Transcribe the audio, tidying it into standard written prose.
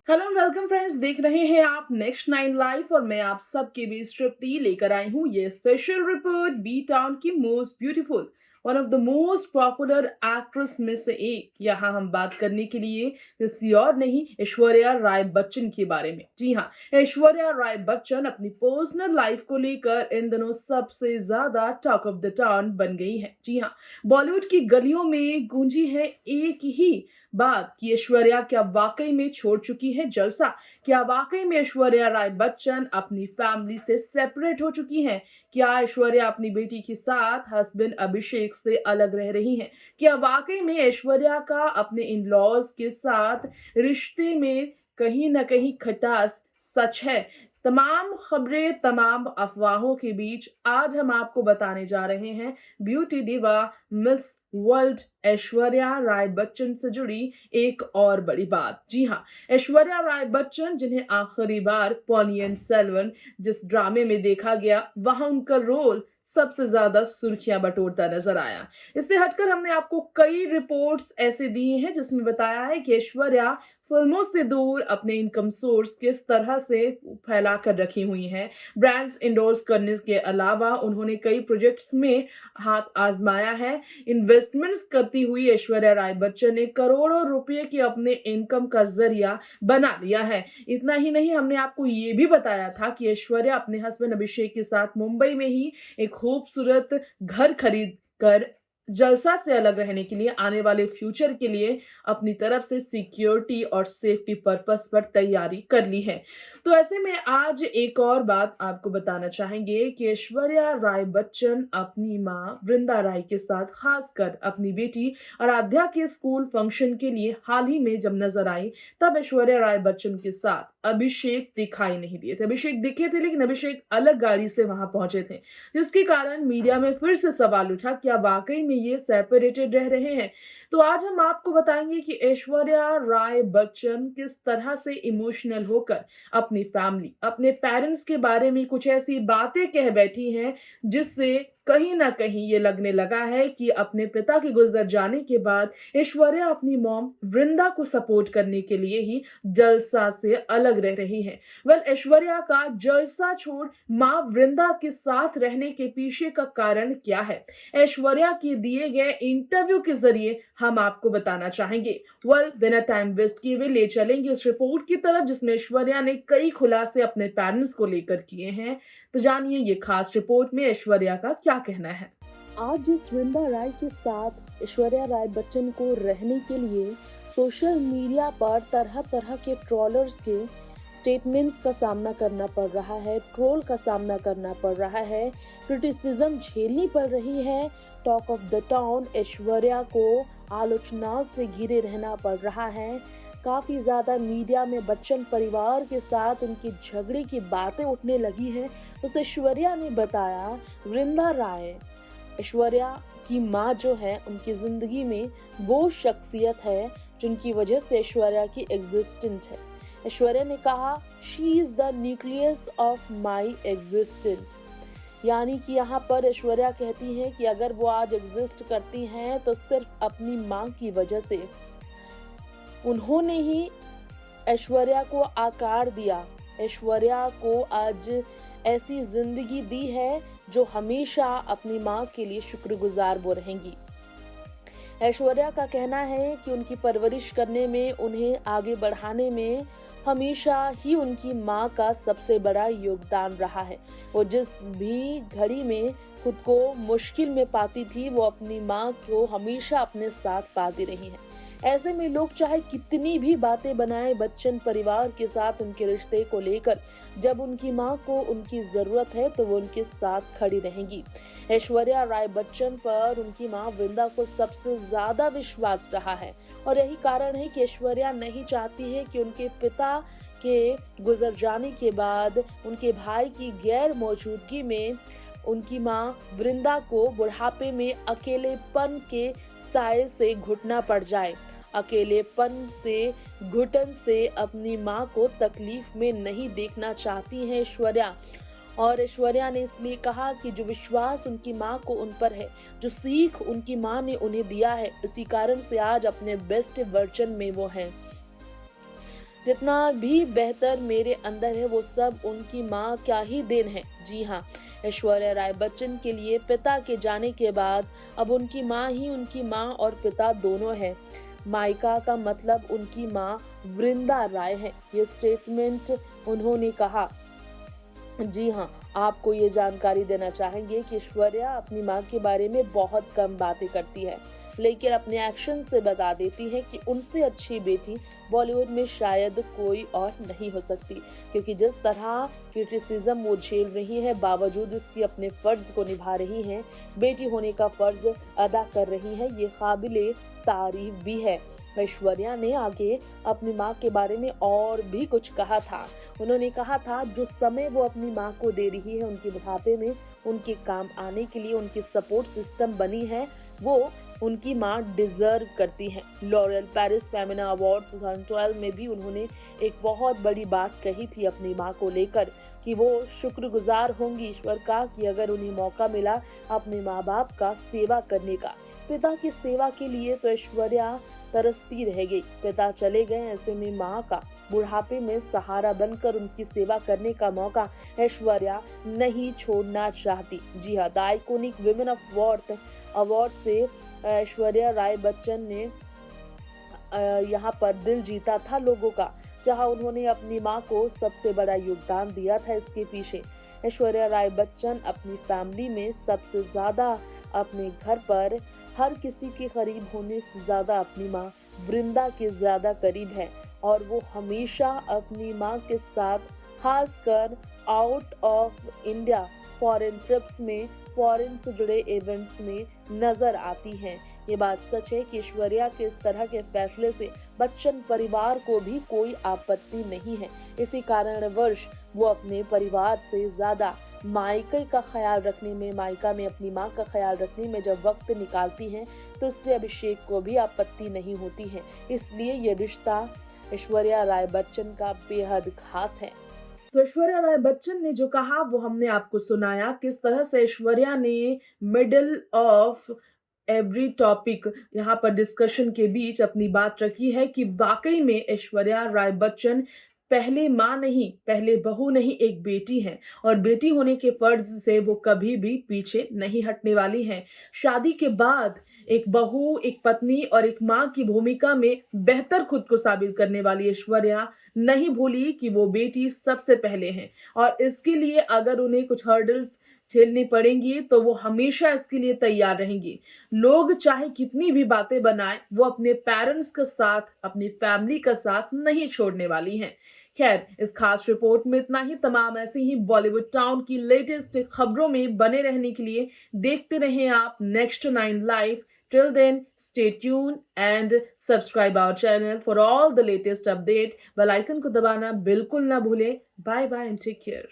Hello and welcome friends, देख रहे हैं आप नेक्स्ट नाइन लाइव और मैं आप सबके बीच तृप्ति लेकर आई हूँ ये स्पेशल रिपोर्ट बी टाउन की most beautiful one of the most popular actress में से एक। यहाँ हम बात करने के लिए किसी और नहीं, ऐश्वर्या राय बच्चन के बारे में। जी हाँ, ऐश्वर्या राय बच्चन अपनी पर्सनल लाइफ को लेकर इन दिनों सबसे ज्यादा टॉक ऑफ द टाउन बन गई है। जी हाँ, बॉलीवुड की गलियों में गूंजी है एक ही बात कि ऐश्वर्या क्या वाकई में छोड़ चुकी है जलसा। क्या वाकई में ऐश्वर्या राय बच्चन अपनी फैमिली से सेपरेट हो चुकी हैं? क्या ऐश्वर्या अपनी बेटी के साथ हस्बैंड अभिषेक से अलग रह रही हैं? क्या वाकई में ऐश्वर्या का अपने इन लॉज के साथ रिश्ते में कहीं ना कहीं खटास सच है? तमाम खबरें, तमाम अफवाहों के बीच आज हम आपको बताने जा रहे हैं beauty diva miss world Aishwarya Rai Bachchan से जुड़ी एक और बड़ी बात। जी हाँ, ऐश्वर्या राय बच्चन जिन्हें आखिरी बार पॉनियन सेल्वन जिस ड्रामे में देखा गया, वहां उनका रोल सबसे ज्यादा सुर्खियां बटोरता नजर आया। इससे हटकर हमने आपको कई रिपोर्ट्स ऐसे दी हैं जिसमें बताया है कि ऐश्वर्या फिल्मों से दूर अपने इनकम सोर्स किस तरह से फैला कर रखी हुई हैं। ब्रांड्स इंडोर्स करने के अलावा उन्होंने कई प्रोजेक्ट्स में हाथ आजमाया है। इन्वेस्टमेंट्स करती हुई ऐश्वर्या राय बच्चन ने करोड़ों रुपए के अपने इनकम का जरिया बना लिया है। इतना ही नहीं, हमने आपको ये भी बताया था कि ऐश्वर्या अपने हस्बैंड अभिषेक के साथ मुंबई में ही एक खूबसूरत घर खरीद कर जलसा से अलग रहने के लिए, आने वाले फ्यूचर के लिए अपनी तरफ से सिक्योरिटी और सेफ्टी पर्पस पर तैयारी कर ली है। तो ऐसे में आज एक और बात आपको बताना चाहेंगे कि ऐश्वर्या राय बच्चन अपनी मां वृंदा राय के साथ, खासकर अपनी बेटी आराध्या के स्कूल फंक्शन के लिए हाल ही में जब नजर आई, तब ऐश्वर्या राय बच्चन के साथ अभिषेक दिखाई नहीं दिए थे। अभिषेक दिखे थे, लेकिन अभिषेक अलग गाड़ी से वहां पहुंचे थे, जिसके कारण मीडिया में फिर से सवाल उठा, क्या वाकई में ये सेपरेटेड रह रहे हैं? तो आज हम आपको बताएंगे कि ऐश्वर्या राय बच्चन किस तरह से इमोशनल होकर अपनी फैमिली, अपने पेरेंट्स के बारे में कुछ ऐसी बातें कह बैठी हैं जिससे कहीं ना कहीं ये लगने लगा है कि अपने पिता के गुजर जाने के बाद ऐश्वर्या अपनी मॉम वृंदा को सपोर्ट करने के लिए ही जलसा से अलग रह रही है। ऐश्वर्या का जलसा छोड़ मां वृंदा के साथ रहने के पीछे का कारण क्या है, ऐश्वर्या के दिए गए इंटरव्यू के जरिए हम आपको बताना चाहेंगे। बिना टाइम वेस्ट किए हुए ले चलेंगे इस रिपोर्ट की तरफ, जिसमें ऐश्वर्या ने कई खुलासे अपने पेरेंट्स को लेकर किए हैं। तो जानिए ये खास रिपोर्ट में ऐश्वर्या का क्या कहना है। आज जिस वृंदा राय के साथ ऐश्वर्या राय बच्चन को रहने के लिए सोशल मीडिया पर तरह तरह के ट्रोलर्स के स्टेटमेंट्स का सामना करना पड़ रहा है, ट्रोल का सामना करना पड़ रहा है, क्रिटिसिज्म झेलनी पड़ रही है, talk of the town Aishwarya को आलोचना से घिरे रहना पड़ रहा है। काफ़ी ज़्यादा मीडिया में बच्चन परिवार के साथ उनकी झगड़े की बातें उठने लगी हैं। उस ऐश्वर्या ने बताया, वृंदा राय ऐश्वर्या की माँ जो है, उनकी ज़िंदगी में वो शख्सियत है जिनकी वजह से ऐश्वर्या की एग्जिस्टेंट है। ऐश्वर्या ने कहा, she is the nucleus of my existent. यानी कि यहाँ पर ऐश्वर्या कहती हैं कि अगर वो आज एग्जिस्ट करती हैं तो सिर्फ अपनी माँ की वजह से। उन्होंने ही ऐश्वर्या को आकार दिया, ऐश्वर्या को आज ऐसी जिंदगी दी है जो हमेशा अपनी माँ के लिए शुक्रगुजार वो रहेंगी। ऐश्वर्या का कहना है कि उनकी परवरिश करने में, उन्हें आगे बढ़ाने में हमेशा ही उनकी माँ का सबसे बड़ा योगदान रहा है। वो जिस भी घड़ी में खुद को मुश्किल में पाती थी, वो अपनी माँ को हमेशा अपने साथ पाती रही है। ऐसे में लोग चाहे कितनी भी बातें बनाएं बच्चन परिवार के साथ उनके रिश्ते को लेकर, जब उनकी माँ को उनकी जरूरत है तो वो उनके साथ खड़ी रहेंगी। ऐश्वर्या राय बच्चन पर उनकी माँ वृंदा को सबसे ज्यादा विश्वास रहा है और यही कारण है कि ऐश्वर्या नहीं चाहती है कि उनके पिता के गुजर जाने के बाद, उनके भाई की गैर मौजूदगी में उनकी माँ वृंदा को बुढ़ापे में अकेलेपन के साए से घुटना पड़ जाए। अकेलेपन से, घुटन से अपनी माँ को तकलीफ में नहीं देखना चाहती हैं ऐश्वर्या। और ऐश्वर्या ने इसलिए कहा कि जो विश्वास उनकी माँ को उन पर है, जो सीख उनकी माँ ने उन्हें दिया है, इसी कारण से आज अपने बेस्ट वर्जन में वो हैं। जितना भी बेहतर मेरे अंदर है वो सब उनकी माँ क्या ही देन है। जी हाँ, ऐश्वर्या राय बच्चन के लिए पिता के जाने के बाद अब उनकी माँ ही उनकी माँ और पिता दोनों है। मायका का मतलब उनकी माँ वृंदा राय है। ये स्टेटमेंट उन्होंने कहा। जी हाँ, आपको ये जानकारी देना चाहेंगे कि ऐश्वर्या अपनी माँ के बारे में बहुत कम बातें करती है, लेकिन अपने एक्शन से बता देती है कि उनसे अच्छी बेटी बॉलीवुड में शायद कोई और नहीं हो सकती, क्योंकि जिस तरह क्रिटिसिज्म वो झेल रही है, बावजूद उसकी अपने फर्ज को निभा रही हैं, बेटी होने का फर्ज अदा कर रही है, ये काबिले तारीफ भी है। ऐश्वर्या ने आगे अपनी माँ के बारे में और भी कुछ कहा था। उन्होंने कहा था जो समय वो अपनी माँ को दे रही है उनके बुढ़ापे में उनके काम आने के लिए उनकी सपोर्ट सिस्टम बनी है, वो उनकी माँ डिजर्व करती हैं। लॉरेल पेरिस फेमिना अवार्ड 2012 में भी उन्होंने एक बहुत बड़ी बात कही थी अपनी माँ को लेकर कि वो शुक्रगुजार होंगी ईश्वर का कि अगर उन्हें मौका मिला अपने माँ बाप का सेवा करने का। पिता की सेवा के लिए तो ऐश्वर्या तरसती रह गई। पिता चले गए, ऐसे में माँ का बुढ़ापे में सहारा बनकर उनकी सेवा करने का मौका ऐश्वर्या नहीं छोड़ना चाहती। जी हाँ, the iconic women of worth award से ऐश्वर्या राय बच्चन ने यहाँ पर दिल जीता था लोगों का, जहाँ उन्होंने अपनी माँ को सबसे बड़ा योगदान दिया था। इसके पीछे ऐश्वर्या राय बच्चन अपनी फैमिली में सबसे ज्यादा अपने घर पर हर किसी के करीब होने से ज्यादा अपनी माँ वृंदा के ज्यादा करीब है और वो हमेशा अपनी माँ के साथ खासकर out of India foreign trips में फॉरेन से जुड़े इवेंट्स में नजर आती हैं। ये बात सच है कि ऐश्वर्या के इस तरह के फैसले से बच्चन परिवार को भी कोई आपत्ति नहीं है। इसी कारणवश वो अपने परिवार से ज्यादा मायके का ख्याल रखने में, मायका में अपनी माँ का ख्याल रखने में जब वक्त निकालती हैं तो इससे अभिषेक को भी आपत्ति नहीं होती है। इसलिए ये रिश्ता ऐश्वर्या राय बच्चन का बेहद खास है। तो ऐश्वर्या राय बच्चन ने जो कहा वो हमने आपको सुनाया। किस तरह से ऐश्वर्या ने मिडल ऑफ एवरी टॉपिक यहाँ पर डिस्कशन के बीच अपनी बात रखी है कि वाकई में ऐश्वर्या राय बच्चन पहले माँ नहीं, पहले बहू नहीं, एक बेटी हैं और बेटी होने के फर्ज से वो कभी भी पीछे नहीं हटने वाली हैं। शादी के बाद एक बहू, एक पत्नी और एक माँ की भूमिका में बेहतर खुद को साबित करने वाली ऐश्वर्या नहीं भूली कि वो बेटी सबसे पहले हैं और इसके लिए अगर उन्हें कुछ हर्डल्स झेलनी पड़ेंगी तो वो हमेशा इसके लिए तैयार रहेंगी। लोग चाहे कितनी भी बातें बनाएं, वो अपने पेरेंट्स का साथ, अपनी फैमिली का साथ नहीं छोड़ने वाली हैं। खैर, इस खास रिपोर्ट में इतना ही। तमाम ऐसी ही बॉलीवुड टाउन की लेटेस्ट खबरों में बने रहने के लिए देखते रहें आप next 9 live. Till then, stay tuned and subscribe our channel for all the latest update. Bell icon को दबाना बिल्कुल ना भूलें। Bye bye and take care.